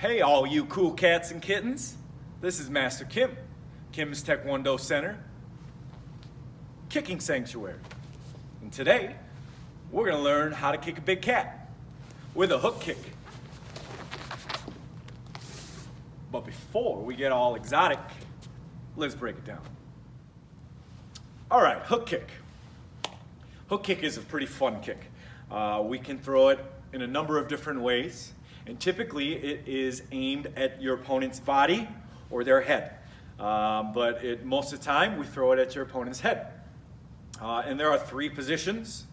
Hey, all you cool cats and kittens. This is Master Kim, Kim's Taekwondo Center, Kicking Sanctuary. And today, we're going to learn how to kick a big cat with a hook kick. But before we get all exotic, let's break it down. All right, hook kick. Hook kick is a pretty fun kick. We can throw it in a number of different ways. And typically, it is aimed at your opponent's body or their head. But most of the time, we throw it at your opponent's head. And there are 3 positions.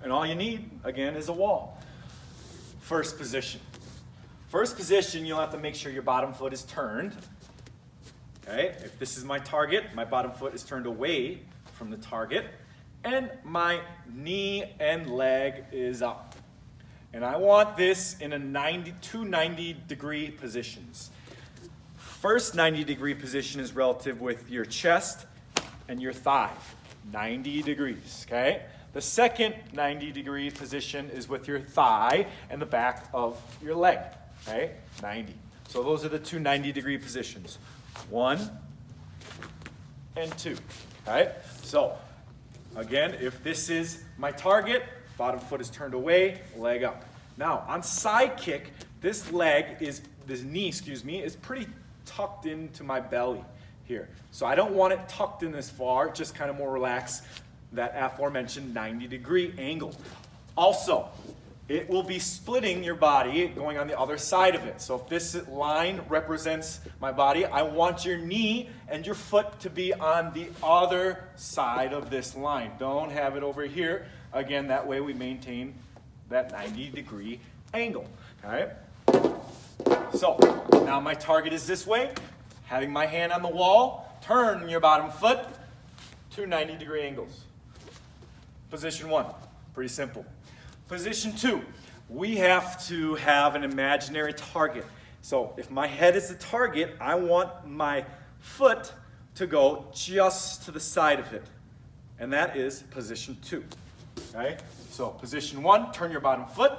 And all you need, again, is a wall. First position. First position, you'll have to make sure your bottom foot is turned. Okay? If this is my target, my bottom foot is turned away from the target. And my knee and leg is up. And I want this in two 90-degree positions. First 90-degree position is relative with your chest and your thigh, 90 degrees, okay? The second 90-degree position is with your thigh and the back of your leg, okay? 90. So those are the 2 90-degree positions. 1 and 2, okay? So, again, if this is my target, bottom foot is turned away, leg up. Now, on side kick, this knee is pretty tucked into my belly here. So I don't want it tucked in this far, just kind of more relaxed, that aforementioned 90-degree angle. Also, it will be splitting your body going on the other side of it. So if this line represents my body, I want your knee and your foot to be on the other side of this line. Don't have it over here. Again, that way we maintain that 90-degree angle. All right? So now my target is this way. Having my hand on the wall, turn your bottom foot, 2 90-degree angles. Position 1, pretty simple. Position 2, we have to have an imaginary target. So if my head is the target, I want my foot to go just to the side of it. And that is position 2. Okay? So position 1, turn your bottom foot,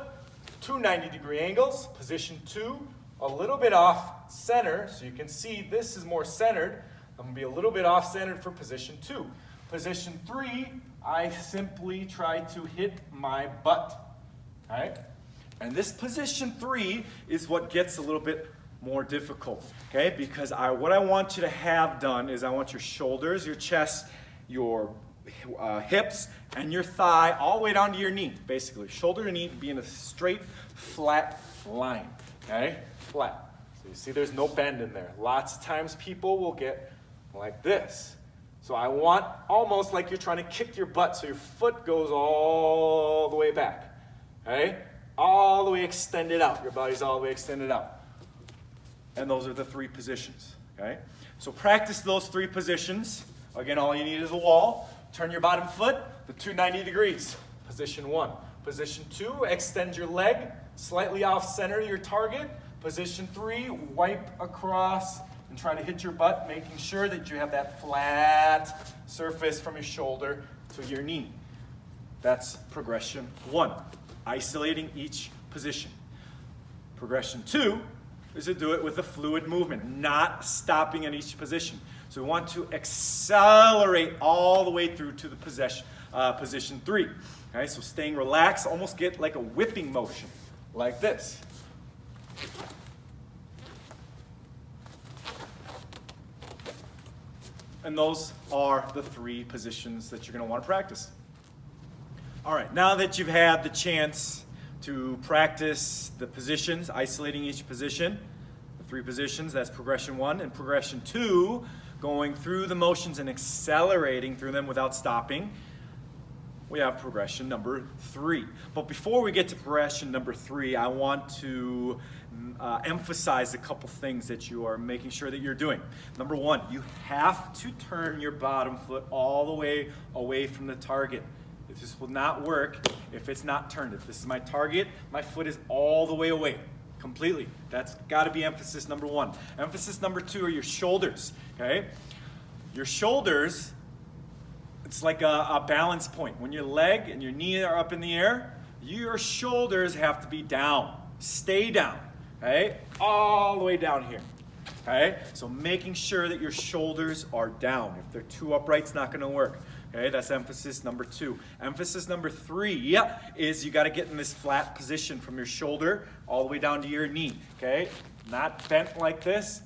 2 90-degree angles. Position 2, a little bit off center. So you can see this is more centered. I'm going to be a little bit off centered for position 2. Position 3, I simply try to hit my butt. All right? And this position 3 is what gets a little bit more difficult. Okay? Because what I want you to have done is I want your shoulders, your chest, your hips, and your thigh all the way down to your knee, basically. Shoulder to knee be in a straight, flat line. Okay? Flat. So you see there's no bend in there. Lots of times people will get like this. So I want almost like you're trying to kick your butt so your foot goes all the way back. Okay? All the way extended out. Your body's all the way extended out. And those are the 3 positions. Okay? So practice those 3 positions. Again, all you need is a wall. Turn your bottom foot to 2 90 degrees. Position 1. Position 2, extend your leg slightly off center of your target. Position 3, wipe across and try to hit your butt, making sure that you have that flat surface from your shoulder to your knee. That's progression 1, isolating each position. Progression 2 is to do it with a fluid movement, not stopping at each position. So we want to accelerate all the way through to the position 3. Okay, so staying relaxed, almost get like a whipping motion, like this. And those are the 3 positions that you're going to want to practice. All right, now that you've had the chance to practice the positions, isolating each position, the 3 positions, that's progression 1, and progression 2, going through the motions and accelerating through them without stopping, we have progression number 3. But before we get to progression number 3, I want to emphasize a couple things that you are making sure that you're doing. Number 1, you have to turn your bottom foot all the way away from the target. This will not work if it's not turned. If this is my target, my foot is all the way away, completely. That's got to be emphasis number 1. Emphasis number 2 are your shoulders, okay? Your shoulders, it's like a balance point. When your leg and your knee are up in the air, your shoulders have to be down. Stay down, okay? All the way down here, okay? So making sure that your shoulders are down. If they're too upright, it's not gonna work. Okay, that's emphasis number 2. Emphasis number 3 is you got to get in this flat position from your shoulder all the way down to your knee. Okay, not bent like this.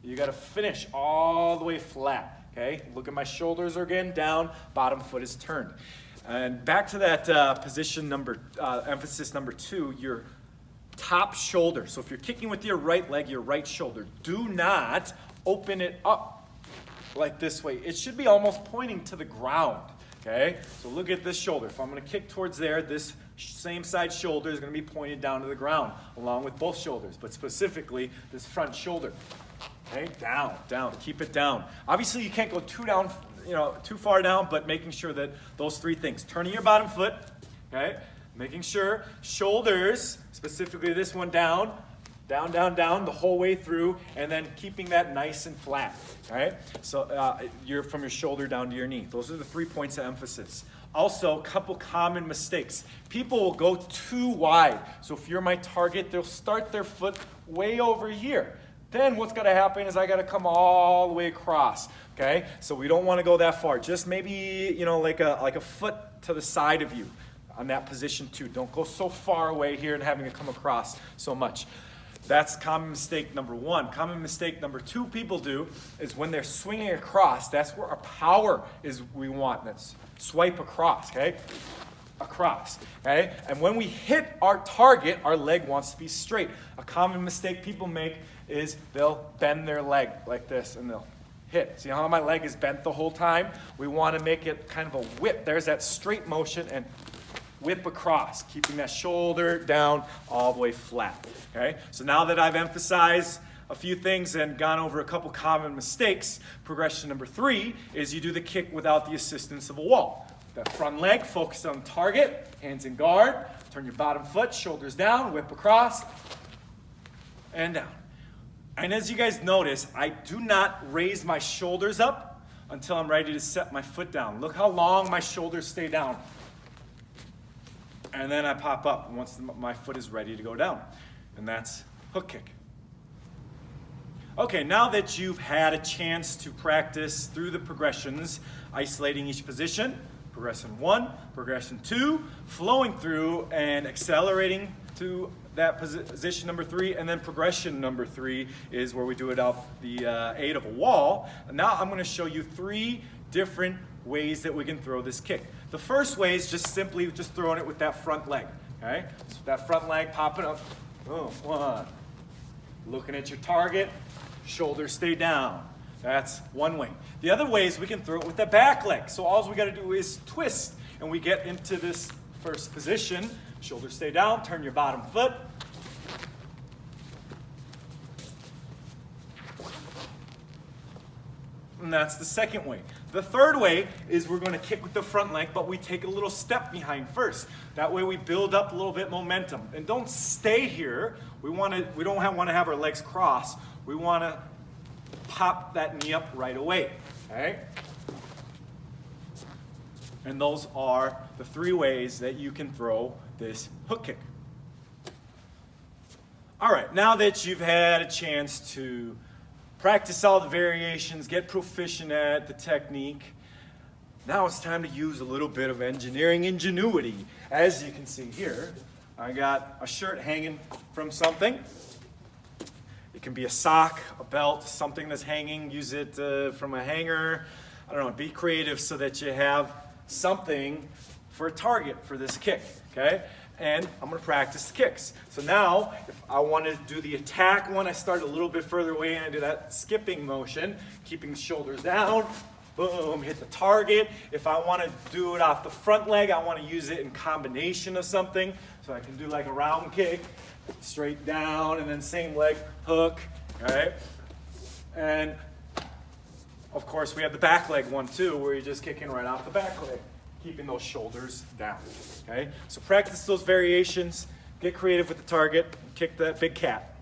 You got to finish all the way flat. Okay, look at my shoulders are again down, bottom foot is turned. And back to that position number, emphasis number 2, your top shoulder. So if you're kicking with your right leg, your right shoulder, do not open it up like this way. It should be almost pointing to the ground, okay? So look at this shoulder. If I'm gonna kick towards there, this same side shoulder is gonna be pointed down to the ground, along with both shoulders, but specifically this front shoulder. Okay, down, keep it down. Obviously you can't go too far down, but making sure that those 3 things, turning your bottom foot, okay? Making sure shoulders, specifically this one down, the whole way through, and then keeping that nice and flat, all right? So you're from your shoulder down to your knee. Those are the 3 points of emphasis. Also, a couple common mistakes. People will go too wide. So if you're my target, they'll start their foot way over here. Then what's gonna happen is I gotta come all the way across, okay? So we don't wanna go that far. Just maybe, like a foot to the side of you on that position too. Don't go so far away here and having to come across so much. That's common mistake number 1. Common mistake number 2 people do is when they're swinging across, that's where our power is we want. That's swipe across, okay? Across, okay? And when we hit our target, our leg wants to be straight. A common mistake people make is they'll bend their leg like this and they'll hit. See how my leg is bent the whole time? We want to make it kind of a whip. There's that straight motion and whip across, keeping that shoulder down all the way flat, okay? So now that I've emphasized a few things and gone over a couple common mistakes, progression number 3 is you do the kick without the assistance of a wall. That front leg, focus on target, hands in guard, turn your bottom foot, shoulders down, whip across, and down. And as you guys notice, I do not raise my shoulders up until I'm ready to set my foot down. Look how long my shoulders stay down. And then I pop up once my foot is ready to go down. And that's hook kick. Okay, now that you've had a chance to practice through the progressions, isolating each position, progression 1, progression 2, flowing through and accelerating to that position number 3, and then progression number 3 is where we do it off the aid of a wall. And now I'm going to show you 3 different ways that we can throw this kick. The first way is just simply throwing it with that front leg, okay? So that front leg popping up, boom, 1. Looking at your target, shoulders stay down. That's one way. The other way is we can throw it with the back leg. So all we gotta do is twist, and we get into this first position. Shoulders stay down, turn your bottom foot. And that's the second way. The third way is we're going to kick with the front leg, but we take a little step behind first. That way we build up a little bit momentum. And don't stay here. We don't want to have our legs cross. We want to pop that knee up right away. Okay? And those are the 3 ways that you can throw this hook kick. All right, now that you've had a chance to practice all the variations, get proficient at the technique, now it's time to use a little bit of engineering ingenuity. As you can see here, I got a shirt hanging from something. It can be a sock, a belt, something that's hanging. Use it from a hanger. I don't know, be creative so that you have something for a target for this kick, okay? And I'm going to practice the kicks. So now, if I want to do the attack one, I start a little bit further away and I do that skipping motion, keeping the shoulders down, boom, hit the target. If I want to do it off the front leg, I want to use it in combination of something. So I can do like a round kick, straight down, and then same leg, hook, okay? And of course, we have the back leg one too, where you're just kicking right off the back leg, keeping those shoulders down, okay? So practice those variations, get creative with the target, kick that big cat.